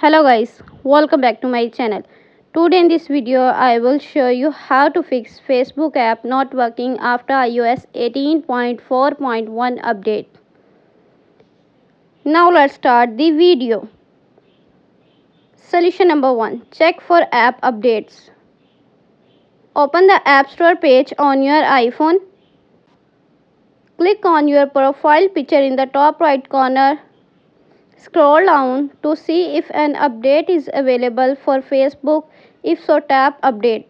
Hello guys, welcome back to my channel. Today in this video I will show you how to fix Facebook app not working after iOS 18.4.1 update. Now let's start the video. Solution number 1. Check for app updates. Open the App Store page on your iPhone. Click on your profile picture in the top right corner. Scroll down to see if an update is available for Facebook. If so, tap Update.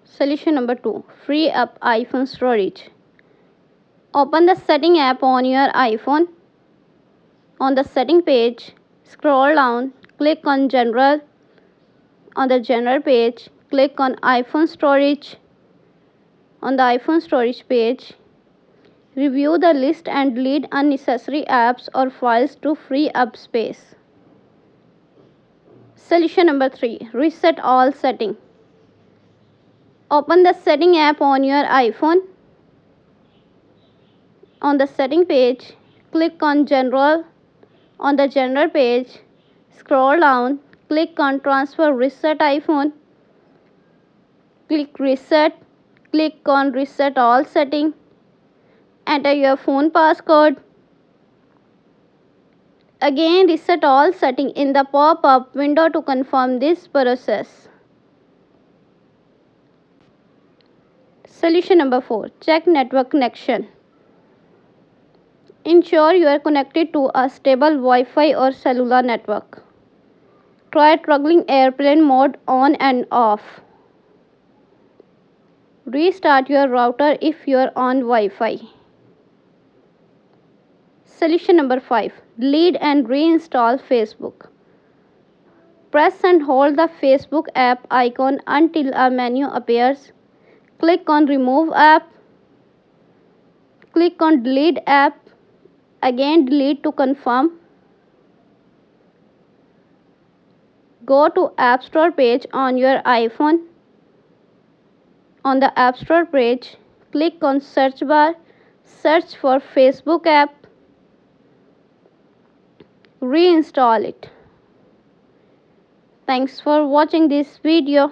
Solution number 2. Free up iPhone storage. Open the Setting app on your iPhone. On the Setting page, scroll down, click on General. On the General page, click on iPhone Storage. On the iPhone Storage page, review the list and delete unnecessary apps or files to free up space. Solution number 3. Reset all settings. Open the Setting app on your iPhone. On the Setting page, click on General. On the General page, scroll down, click on Transfer Reset iPhone. Click Reset. Click on Reset all settings. Enter your phone passcode. Again, reset all settings in the pop-up window to confirm this process. Solution number 4. Check network connection. Ensure you are connected to a stable Wi-Fi or cellular network. Try toggling airplane mode on and off. Restart your router if you are on Wi-Fi. Solution number 5. Delete and reinstall Facebook. Press and hold the Facebook app icon until a menu appears. Click on Remove app. Click on Delete app. Again delete to confirm. Go to App Store page on your iPhone. On the App Store page, click on Search bar. Search for Facebook app. Reinstall it. Thanks for watching this video.